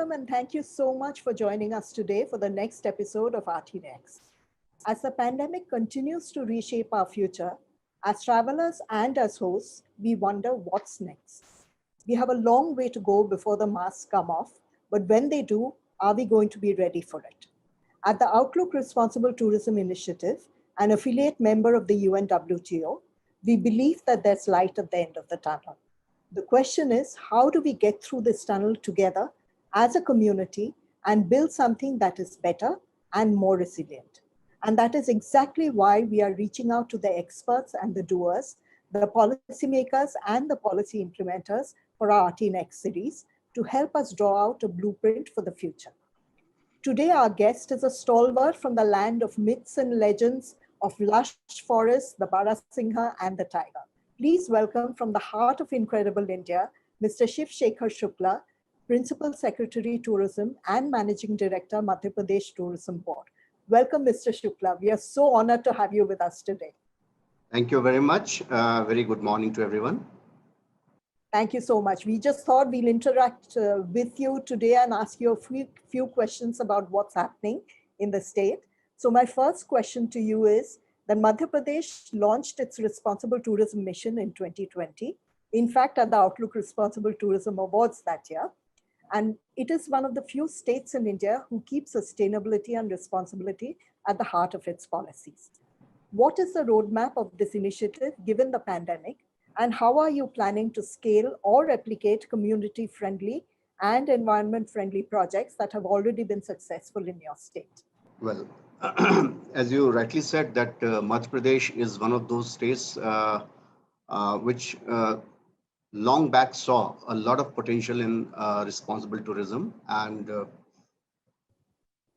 welcome and thank you so much for joining us today for the next episode of rtnext. As the pandemic continues to reshape our future, as travelers and as hosts, we wonder what's next. We have a long way to go before the masks come off, but when they do, are we going to be ready for it? At the Outlook Responsible Tourism Initiative, an affiliate member of the UNWTO, we believe that there's light at the end of the tunnel. The question is, how do we get through this tunnel together as a community and build something that is better and more resilient? And that is exactly why we are reaching out to the experts and the doers, the policymakers and the policy implementers for our rtnext series to help us draw out a blueprint for the future. Today, our guest is a stalwart from the land of myths and legends of lush forests, the Barasingha and the tiger. Please welcome from the heart of incredible India, Mr. Sheo Shekhar Shukla, Principal Secretary Tourism and Managing Director, Madhya Pradesh Tourism Board. Welcome, Mr. Shukla. We are so honored to have you with us today. Thank you very much. Very good morning to everyone. Thank you so much. We just thought we'll interact with you today and ask you a few questions about what's happening in the state. So my first question to you is that Madhya Pradesh launched its Responsible Tourism Mission in 2020. In fact, at the Outlook Responsible Tourism Awards that year. And it is one of the few states in India who keep sustainability and responsibility at the heart of its policies. What is the roadmap of this initiative given the pandemic? And how are you planning to scale or replicate community-friendly and environment-friendly projects that have already been successful in your state? Well, as you rightly said, that Madhya Pradesh is one of those states which long back saw a lot of potential in responsible tourism, and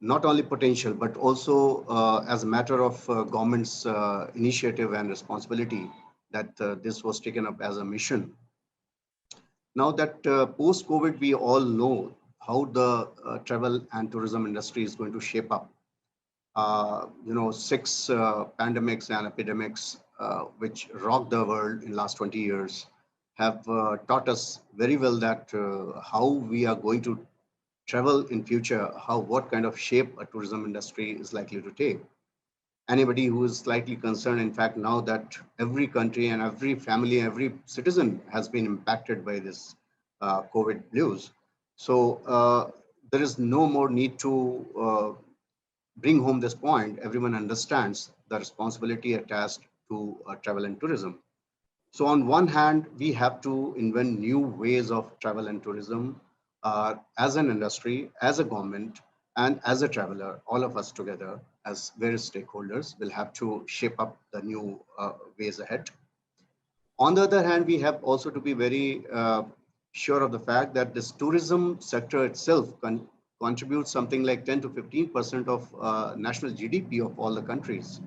not only potential, but also as a matter of government's initiative and responsibility that this was taken up as a mission. Now that post-COVID, we all know how the travel and tourism industry is going to shape up. 6 pandemics and epidemics which rocked the world in the last 20 years have taught us very well that how we are going to travel in future, what kind of shape a tourism industry is likely to take. Anybody who is slightly concerned, in fact, now that every country and every family, every citizen has been impacted by this COVID blues. So there is no more need to bring home this point. Everyone understands the responsibility attached to travel and tourism. So on one hand, we have to invent new ways of travel and tourism as an industry, as a government, and as a traveler. All of us together as various stakeholders will have to shape up the new ways ahead. On the other hand, we have also to be very sure of the fact that this tourism sector itself contributes something like 10 to 15% of national GDP of all the countries.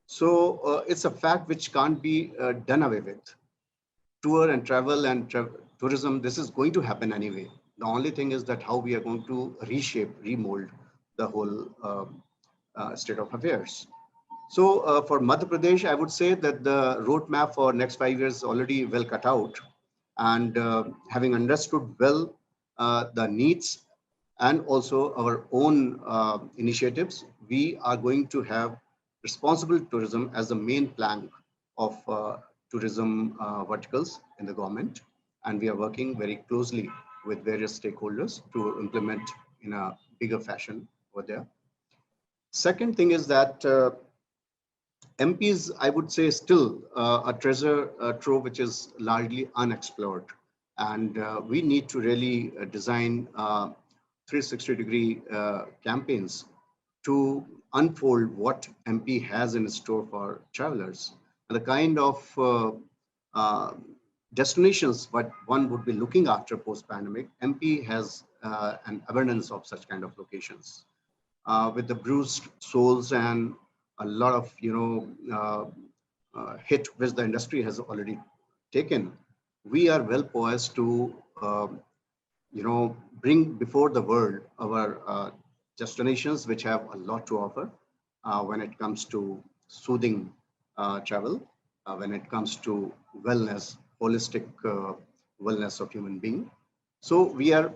So it's a fact which can't be done away with. Tour and travel and tourism, this is going to happen anyway. The only thing is that how we are going to reshape, remold the whole state of affairs. So for Madhya Pradesh, I would say that the roadmap for next 5 years is already well cut out. And having understood well the needs and also our own initiatives, we are going to have responsible tourism as the main plank of tourism verticals in the government. And we are working very closely with various stakeholders to implement in a bigger fashion over there. Second thing is that MPs, I would say, still a treasure trove which is largely unexplored. And we need to really design 360-degree campaigns to unfold what MP has in store for travelers. And the kind of destinations what one would be looking after post-pandemic, MP has an abundance of such kind of locations. With the bruised souls and a lot of hit which the industry has already taken, we are well poised to bring before the world our destinations which have a lot to offer when it comes to soothing travel, when it comes to wellness, holistic wellness of human being. So we are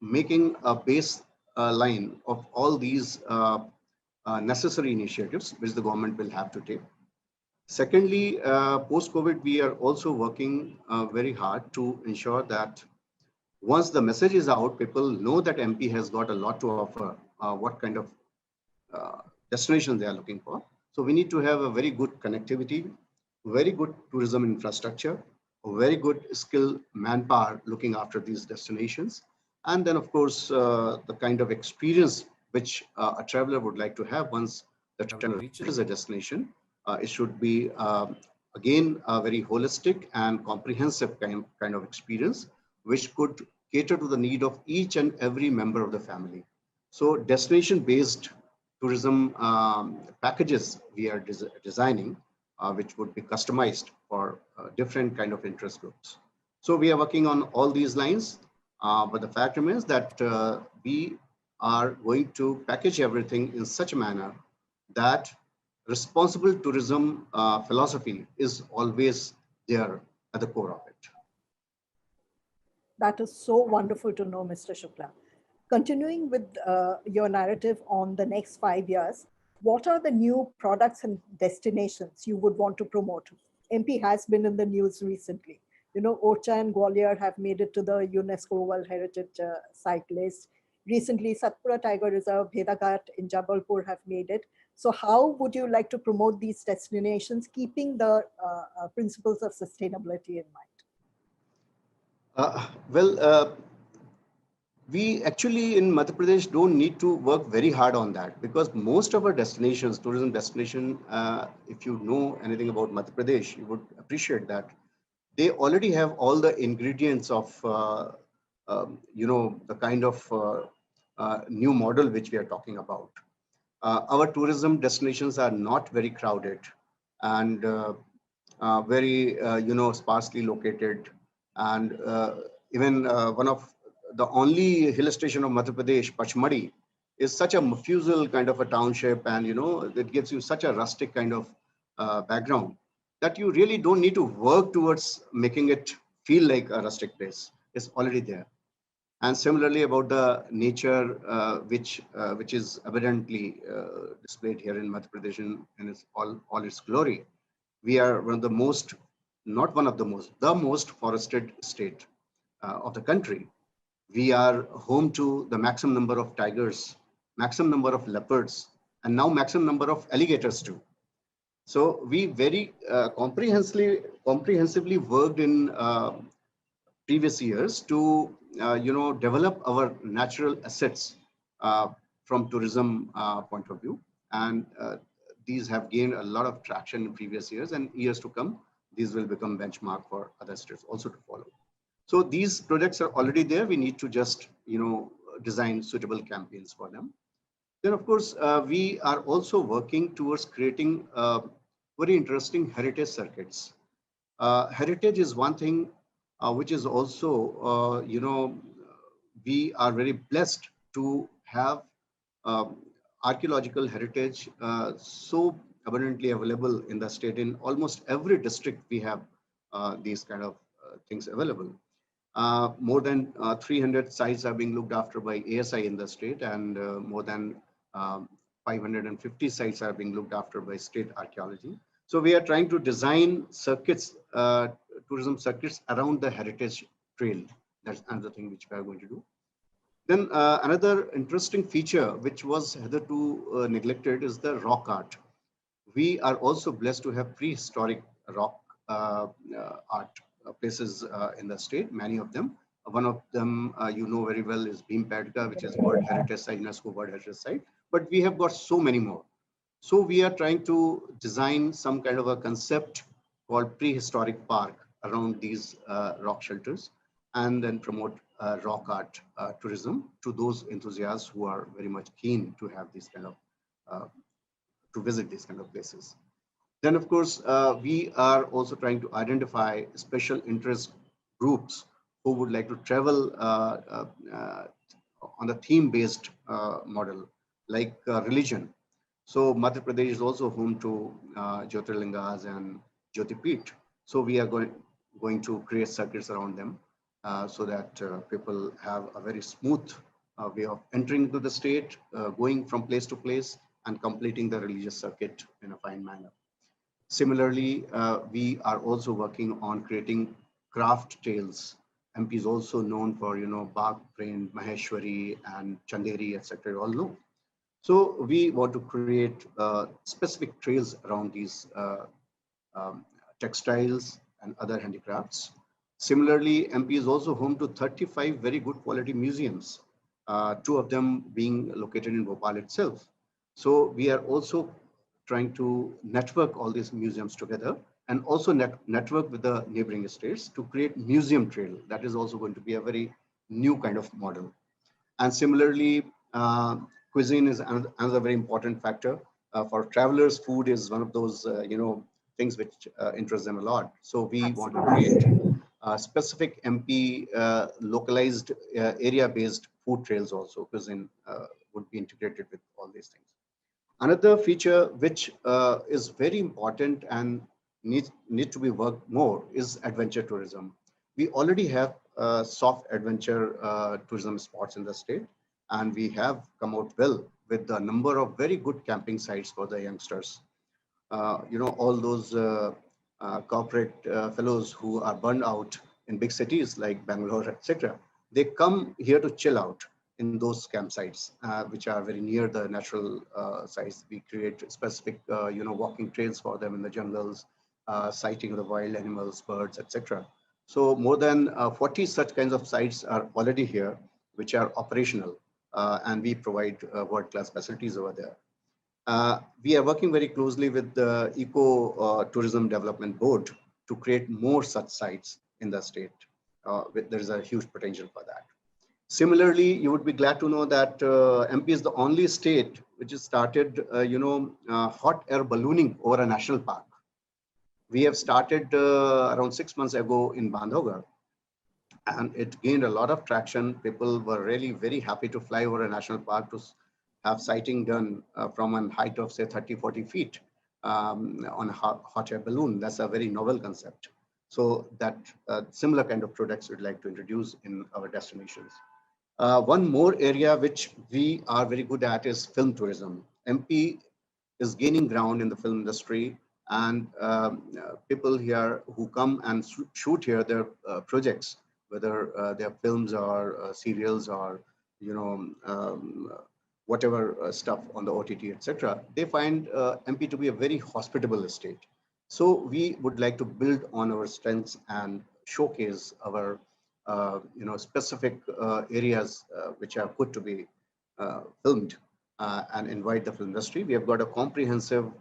making a base line of all these necessary initiatives which the government will have to take. Secondly, post-COVID, we are also working very hard to ensure that once the message is out, people know that MP has got a lot to offer, what kind of destination they are looking for. So we need to have a very good connectivity, very good tourism infrastructure, a very good skilled manpower looking after these destinations. And then, of course, the kind of experience which a traveler would like to have once the traveler reaches a destination. It should be, again, a very holistic and comprehensive kind of experience, which could cater to the need of each and every member of the family. So destination-based tourism packages we are designing, which would be customized for different kind of interest groups. So we are working on all these lines, but the fact remains that we are going to package everything in such a manner that responsible tourism philosophy is always there at the core of it. That is so wonderful to know, Mr. Shukla. Continuing with your narrative on the next 5 years, what are the new products and destinations you would want to promote? MP has been in the news recently. You know, Orcha and Gwalior have made it to the UNESCO World Heritage Site list. Recently, Satpura Tiger Reserve, Bhedaghat in Jabalpur have made it. So how would you like to promote these destinations, keeping the principles of sustainability in mind? Well, we actually in Madhya Pradesh don't need to work very hard on that, because most of our destinations, tourism destination, if you know anything about Madhya Pradesh, you would appreciate that they already have all the ingredients of, the kind of new model which we are talking about. Our tourism destinations are not very crowded and very, sparsely located. And even one of the only hill station of Madhya Pradesh, Pachmadi, is such a mafusal kind of a township, and it gives you such a rustic kind of background that you really don't need to work towards making it feel like a rustic place. It's already there. And similarly about the nature, which is evidently displayed here in Madhya Pradesh in its all its glory. We are one of the most, not one of the most, the most forested state of the country. We are home to the maximum number of tigers, maximum number of leopards, and now maximum number of alligators too. So we very comprehensively worked in previous years to develop our natural assets from tourism point of view, and these have gained a lot of traction in previous years, and years to come these will become benchmark for other states also to follow. So these projects are already there. We need to just design suitable campaigns for them. Then of course we are also working towards creating very interesting heritage circuits. Heritage is one thing which is also, we are very blessed to have archaeological heritage so abundantly available in the state. In almost every district, we have these kind of things available. More than 300 sites are being looked after by ASI in the state, and more than 550 sites are being looked after by state archaeology. So we are trying to design circuits, tourism circuits around the heritage trail. That's another thing which we are going to do. Then another interesting feature which was hitherto neglected is the rock art. We are also blessed to have prehistoric rock art places in the state, many of them. One of them you know very well is Bhimpedka, which is World Heritage Site, UNESCO World Heritage Site. But we have got so many more. So we are trying to design some kind of a concept called prehistoric park around these rock shelters, and then promote rock art tourism to those enthusiasts who are very much keen to have this kind of, to visit these kind of places. Then, of course, we are also trying to identify special interest groups who would like to travel on the theme-based model, like religion. So Madhya Pradesh is also home to Jyotirlingas and Jyotipeeth. So we are going to create circuits around them. so that people have a very smooth way of entering into the state, going from place to place, and completing the religious circuit in a fine manner. Similarly, we are also working on creating craft trails. MP is also known for, Bagh, Prain, Maheshwari, and Chanderi, etc. You all know. So we want to create specific trails around these um, textiles and other handicrafts. Similarly, MP is also home to 35 very good quality museums, two of them being located in Bhopal itself. So we are also trying to network all these museums together and also network with the neighboring states to create museum trail. That is also going to be a very new kind of model. And similarly, cuisine is another very important factor. For travelers, food is one of those, things which interest them a lot. So we want to Absolutely. create specific MP localized area-based food trails also. Cuisine would be integrated with all these things. Another feature which is very important and need to be worked more is adventure tourism. We already have soft adventure tourism spots in the state, and we have come out well with the number of very good camping sites for the youngsters. All those corporate fellows who are burned out in big cities like Bangalore, etc. They come here to chill out in those campsites, which are very near the natural sites. We create specific, walking trails for them in the jungles, sighting of the wild animals, birds, etc. So more than 40 such kinds of sites are already here, which are operational, and we provide world-class facilities over there. We are working very closely with the Eco Tourism Development Board to create more such sites in the state. There is a huge potential for that. Similarly, you would be glad to know that MP is the only state which has started, hot air ballooning over a national park. We have started around 6 months ago in Bandhavgarh, and it gained a lot of traction. People were really very happy to fly over a national park to have sighting done from a height of say 30, 40 feet on a hot air balloon. That's a very novel concept. So that similar kind of products we'd like to introduce in our destinations. One more area which we are very good at is film tourism. MP is gaining ground in the film industry, and people here who come and shoot here their projects, whether their films or serials or whatever stuff on the OTT, etc. They find MP to be a very hospitable state. So we would like to build on our strengths and showcase our specific areas which are good to be filmed and invite the film industry. We have got a comprehensive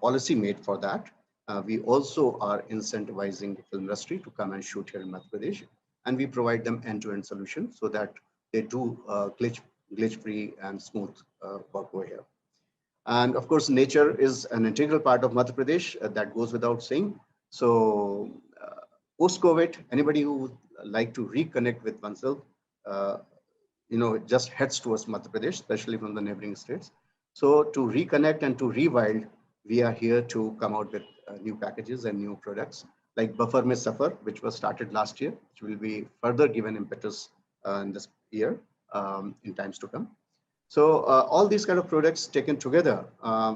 policy made for that. We also are incentivizing the film industry to come and shoot here in Madhya Pradesh, and we provide them end-to-end solutions so that they do glitch-free and smooth work over here. And of course, nature is an integral part of Madhya Pradesh. That goes without saying. So post-COVID, anybody who would like to reconnect with oneself, just heads towards Madhya Pradesh, especially from the neighboring states. So to reconnect and to rewild, we are here to come out with new packages and new products like Buffer Mein Safar, which was started last year, which will be further given impetus in this year in times to come. So all these kind of products taken together,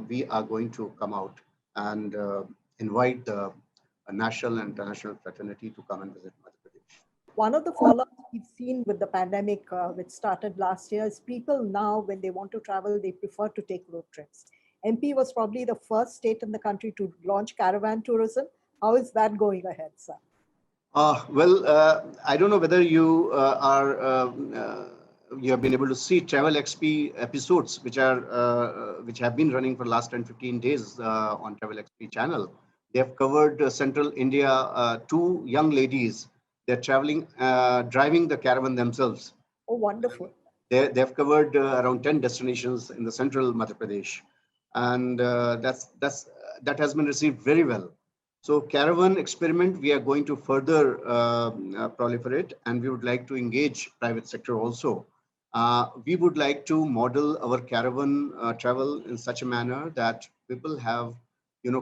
we are going to come out and invite the national and international fraternity to come and visit Madhya Pradesh. One of the fallouts we've seen with the pandemic, which started last year, is people now, when they want to travel, they prefer to take road trips. MP was probably the first state in the country to launch caravan tourism. How is that going ahead, sir? I don't know whether you have been able to see Travel XP episodes, which have been running for the last 10, 15 days on Travel XP channel. They have covered central India. Two young ladies, they're traveling, driving the caravan themselves. Oh, wonderful. They've covered around 10 destinations in the central Madhya Pradesh, and that has been received very well. So caravan experiment, we are going to further proliferate, and we would like to engage private sector also. We would like to model our caravan travel in such a manner that people have,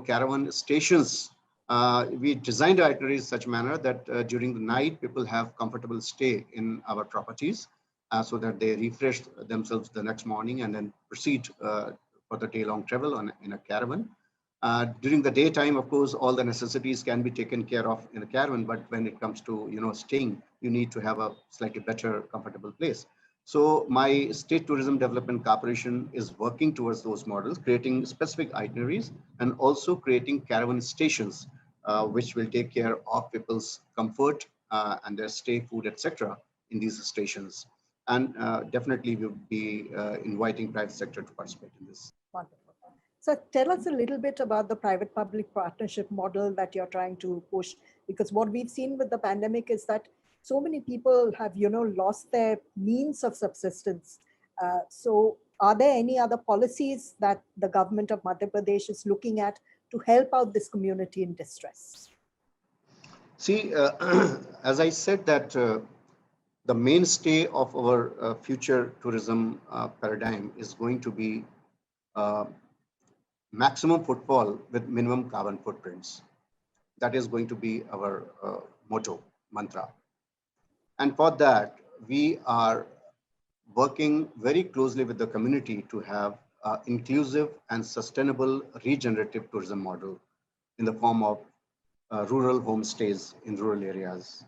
caravan stations We designed our itineraries in such a manner that during the night, people have comfortable stay in our properties so that they refresh themselves the next morning and then proceed for the day-long travel in a caravan. During the daytime, of course, all the necessities can be taken care of in a caravan, but when it comes to staying, you need to have a slightly better, comfortable place. So my State Tourism Development Corporation is working towards those models, creating specific itineraries and also creating caravan stations, which will take care of people's comfort and their stay, food, etc. in these stations. And definitely we would be inviting private sector to participate in this. Wonderful. So tell us a little bit about the private-public partnership model that you're trying to push, because what we've seen with the pandemic is that so many people have, lost their means of subsistence. So are there any other policies that the government of Madhya Pradesh is looking at to help out this community in distress? See, as I said that the mainstay of our future tourism paradigm is going to be uh, maximum footfall with minimum carbon footprints. That is going to be our motto, mantra. And for that, we are working very closely with the community to have inclusive and sustainable regenerative tourism model in the form of rural homestays in rural areas,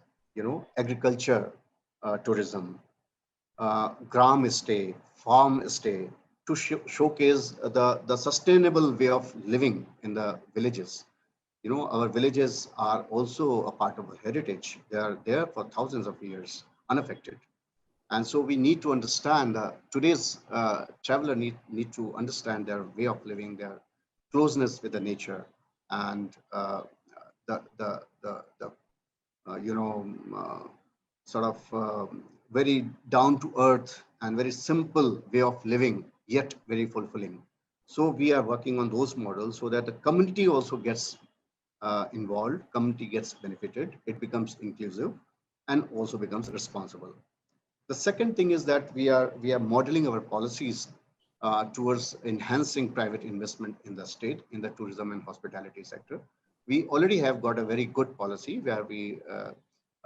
agriculture tourism, gram stay, farm stay, to showcase the sustainable way of living in the villages. Our villages are also a part of our heritage. They are there for thousands of years, unaffected. And so we need to understand today's traveler need to understand their way of living, their closeness with the nature, and the sort of very down to earth and very simple way of living, yet very fulfilling. So we are working on those models so that the community also gets involved, community gets benefited, it becomes inclusive and also becomes responsible. The second thing is that we are modeling our policies towards enhancing private investment in the state, in the tourism and hospitality sector. We already have got a very good policy where we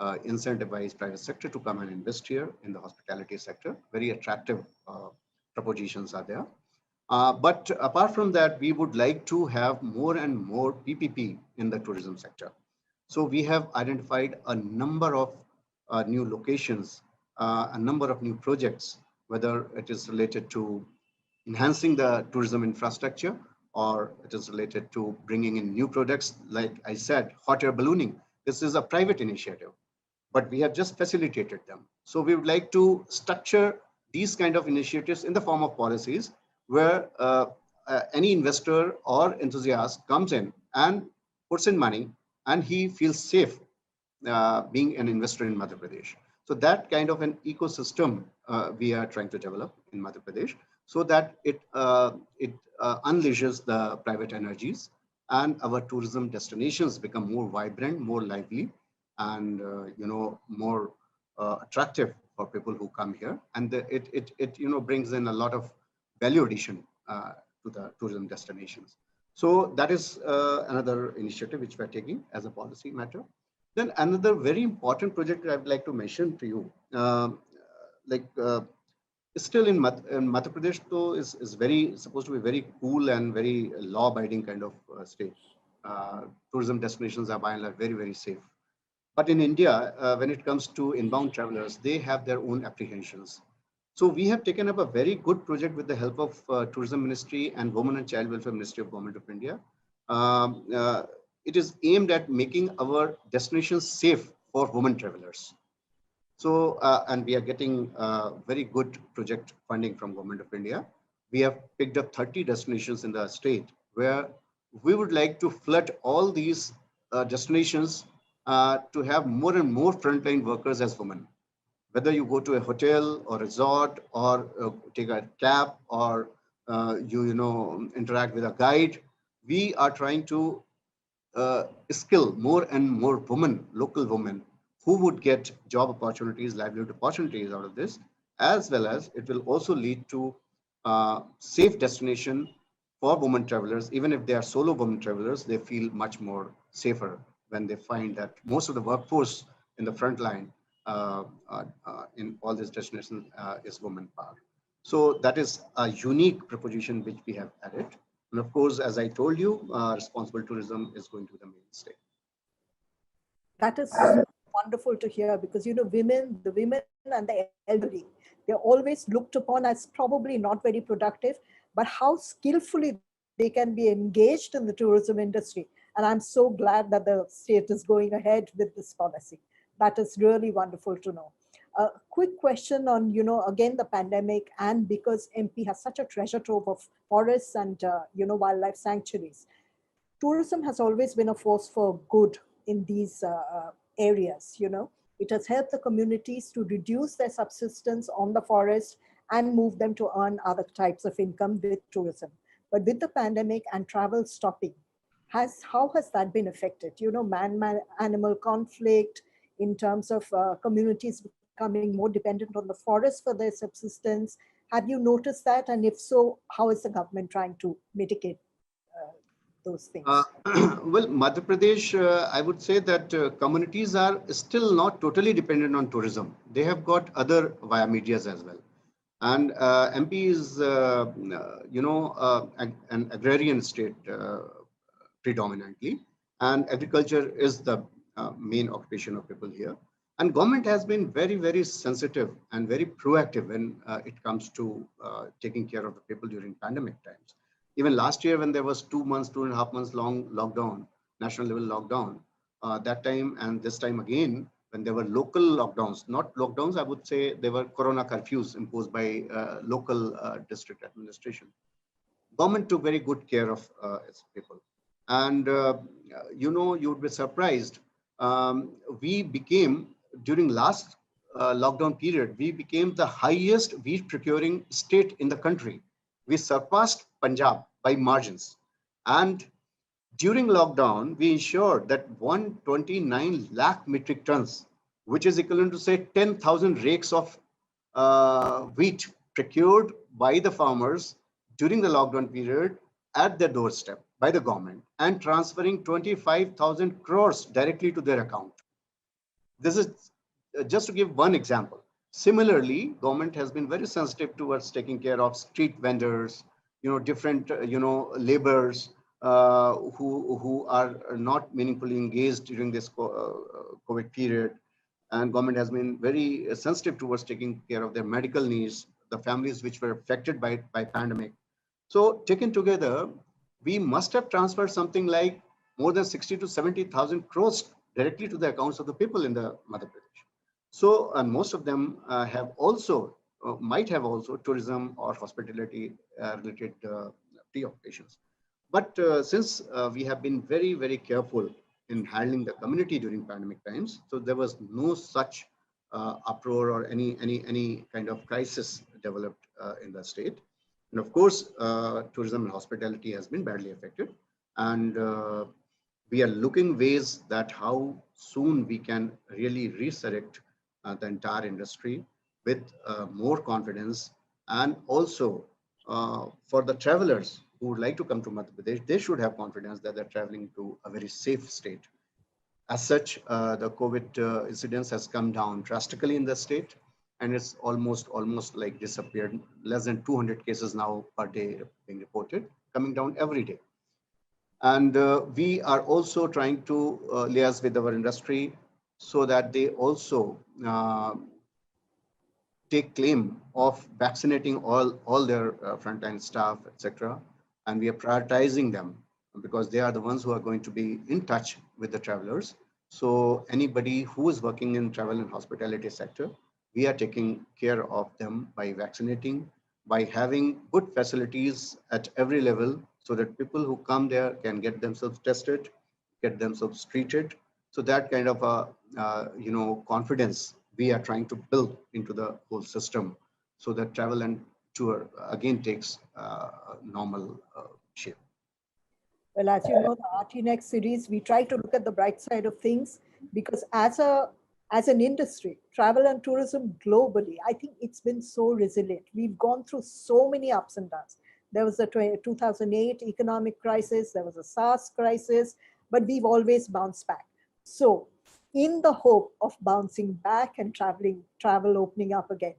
incentivize private sector to come and invest here in the hospitality sector. Very attractive propositions are there. But apart from that, we would like to have more and more PPP in the tourism sector. So we have identified a number of new locations, a number of new projects, whether it is related to enhancing the tourism infrastructure or it is related to bringing in new products. Like I said, hot air ballooning. This is a private initiative, but we have just facilitated them. So we would like to structure these kind of initiatives in the form of policies where any investor or enthusiast comes in and puts in money and he feels safe being an investor in Madhya Pradesh. So that kind of an ecosystem we are trying to develop in Madhya Pradesh so that it unleashes the private energies and our tourism destinations become more vibrant, more lively, and more attractive for people who come here, and it brings in a lot of value addition to the tourism destinations. So that is another initiative which we are taking as a policy matter. Then another very important project I'd like to mention to you, like still in Madhya Pradesh, though, is very supposed to be very cool and very law-abiding kind of state. Tourism destinations are by and large very, very safe. But in India, when it comes to inbound travelers, they have their own apprehensions. So we have taken up a very good project with the help of Tourism Ministry and Women and Child Welfare Ministry of Government of India. Um, uh, it is aimed at making our destinations safe for women travelers. So, and we are getting very good project funding from Government of India. We have picked up 30 destinations in the state where we would like to flood all these destinations to have more and more frontline workers as women. Whether you go to a hotel or resort or take a cab or you interact with a guide, we are trying to skill more and more women, local women, who would get job opportunities, livelihood opportunities out of this, as well as it will also lead to safe destination for women travelers, even if they are solo women travelers, they feel much more safer when they find that most of the workforce in the front line in all these destinations is women power. So that is a unique proposition which we have added. And of course, as I told you, responsible tourism is going to be the mainstay. That is so wonderful to hear, because the women and the elderly, they're always looked upon as probably not very productive, but how skillfully they can be engaged in the tourism industry. And I'm so glad that the state is going ahead with this policy. That is really wonderful to know. A quick question on, again, the pandemic, and because MP has such a treasure trove of forests and, wildlife sanctuaries. Tourism has always been a force for good in these areas. It has helped the communities to reduce their subsistence on the forest and move them to earn other types of income with tourism. But with the pandemic and travel stopping, how has that been affected? Man animal conflict, in terms of communities becoming more dependent on the forest for their subsistence. Have you noticed that? And if so, how is the government trying to mitigate those Uh, things? well, Madhya Pradesh, I would say that communities are still not totally dependent on tourism. They have got other via medias as well. And MP is, an agrarian state predominantly, and agriculture is the main occupation of people here. And government has been very, very sensitive and very proactive when it comes to taking care of the people during pandemic times. Even last year, when there was 2 months, 2.5 months long lockdown, national level lockdown, that time and this time again, when there were local lockdowns, not lockdowns, I would say they were corona curfews imposed by local district administration. Government took very good care of its people. And, you would be surprised. We became, during last lockdown period, we became the highest wheat procuring state in the country. We surpassed Punjab by margins. And during lockdown, we ensured that 129 lakh metric tons, which is equivalent to say 10,000 rakes of wheat procured by the farmers during the lockdown period at their doorstep by the government and transferring 25,000 crores directly to their account. This is just to give one example. Similarly, government has been very sensitive towards taking care of street vendors, different, laborers who are not meaningfully engaged during this COVID period. And government has been very sensitive towards taking care of their medical needs, the families which were affected by pandemic. So taken together, we must have transferred something like more than 60 to 70,000 crores directly to the accounts of the people in the Madhya Pradesh. So, and most of them have also, might have also tourism or hospitality related preoccupations. But since we have been very, very careful in handling the community during pandemic times, so there was no such uproar or any kind of crisis developed in the state. And of course, tourism and hospitality has been badly affected. And we are looking ways that how soon we can really resurrect the entire industry with more confidence. And also for the travelers who would like to come to Madhya Pradesh, they should have confidence that they're traveling to a very safe state. As such, the COVID incidence has come down drastically in the state, and it's almost like disappeared. Less than 200 cases now per day being reported, coming down every day. And we are also trying to liaise with our industry so that they also take claim of vaccinating all their frontline staff, etc. And we are prioritizing them because they are the ones who are going to be in touch with the travelers. So anybody who is working in travel and hospitality sector, we are taking care of them by vaccinating, by having good facilities at every level so that people who come there can get themselves tested, get themselves treated. So that kind of a confidence we are trying to build into the whole system so that travel and tour again takes normal shape. Well, as you know, the RTNext series, we try to look at the bright side of things, because as an industry, travel and tourism globally, I think it's been so resilient. We've gone through so many ups and downs. There was a 2008 economic crisis, there was a SARS crisis, but we've always bounced back. So, in the hope of bouncing back and travel opening up again,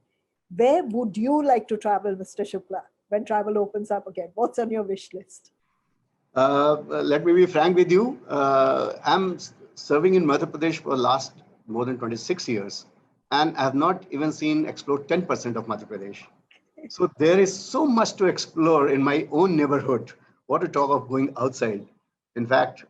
where would you like to travel, Mr. Shukla, when travel opens up again? What's on your wish list? Let me be frank with you. I'm serving in Madhya Pradesh for the last more than 26 years, and I have not even seen explore 10% of Madhya Pradesh. So there is so much to explore in my own neighborhood. What to talk of going outside? In fact,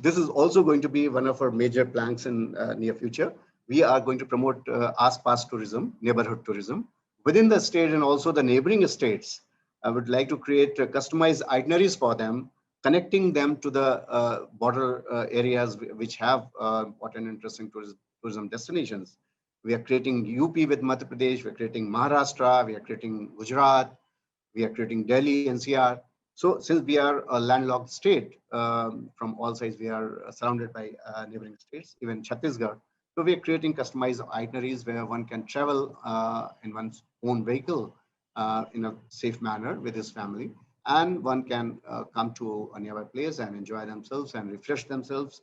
this is also going to be one of our major planks in near future. We are going to promote Aas-Paas tourism, neighborhood tourism, within the state and also the neighboring states. I would like to create customized itineraries for them, connecting them to the border areas which have important interesting tourism destinations. We are creating UP with Madhya Pradesh, we are creating Maharashtra, we are creating Gujarat, we are creating Delhi, NCR. So since we are a landlocked state, from all sides, we are surrounded by neighboring states, even Chhattisgarh. So we are creating customized itineraries where one can travel in one's own vehicle in a safe manner with his family. And one can come to a nearby place and enjoy themselves and refresh themselves.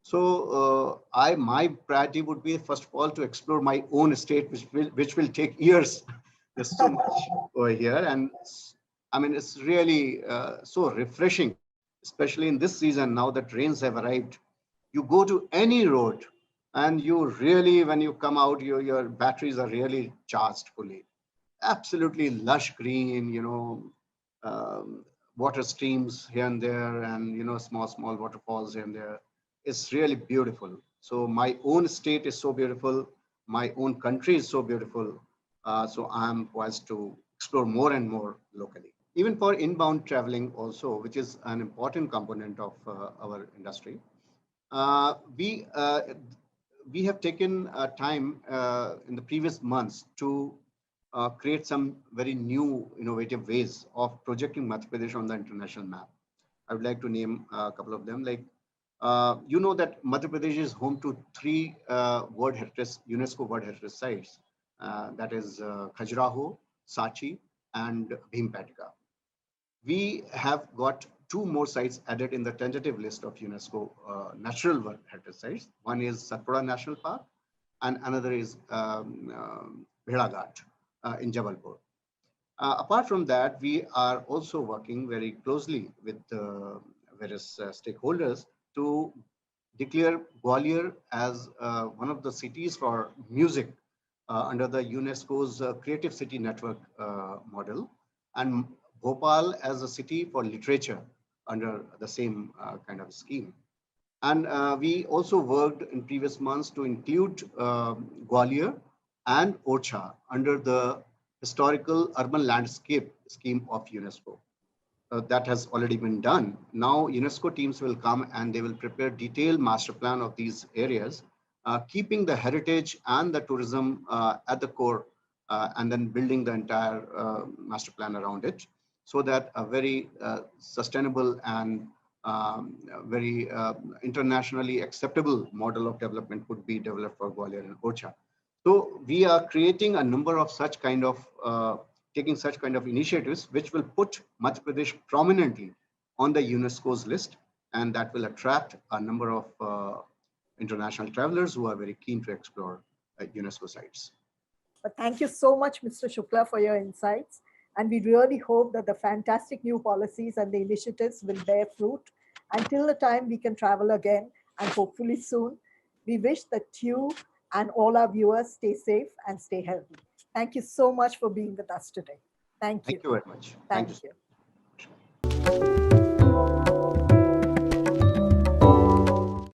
So my priority would be first of all to explore my own state, which will take years. There's so much over here, and I mean it's really so refreshing, especially in this season now that rains have arrived. You go to any road, and you really, when you come out, your batteries are really charged fully. Absolutely lush green, water streams here and there, and small waterfalls here and there. It's really beautiful. So my own state is so beautiful, my own country is so beautiful. So I'm poised to explore more and more locally, even for inbound traveling also, which is an important component of our industry. Uh, we uh, we have taken time in the previous months to create some very new, innovative ways of projecting Madhya Pradesh on the international map. I would like to name a couple of them. Like, you know that Madhya Pradesh is home to three UNESCO World Heritage sites. That is Khajuraho, Sachi, and Bhimpatka. We have got two more sites added in the tentative list of UNESCO Natural World Heritage Sites. One is Satpura National Park, and another is Bhedaghat in Jabalpur. Apart from that, we are also working very closely with various stakeholders to declare Gwalior as one of the cities for music under the UNESCO's Creative City Network model, and Bhopal as a city for literature under the same kind of scheme. And we also worked in previous months to include Gwalior and Orcha under the Historical Urban Landscape Scheme of UNESCO. That has already been done. Now UNESCO teams will come and they will prepare detailed master plan of these areas, keeping the heritage and the tourism at the core, and then building the entire master plan around it, so that a very sustainable and very internationally acceptable model of development could be developed for Gwalior and Orcha. So we are creating a number of such kind of taking such kind of initiatives, which will put Madhya Pradesh prominently on the UNESCO's list, and that will attract a number of international travelers who are very keen to explore UNESCO sites. But thank you so much, Mr. Shukla, for your insights. And we really hope that the fantastic new policies and the initiatives will bear fruit until the time we can travel again, and hopefully soon. We wish that you and all our viewers stay safe and stay healthy. Thank you so much for being with us today. Thank you. Thank you very much. Thank you. Thank you.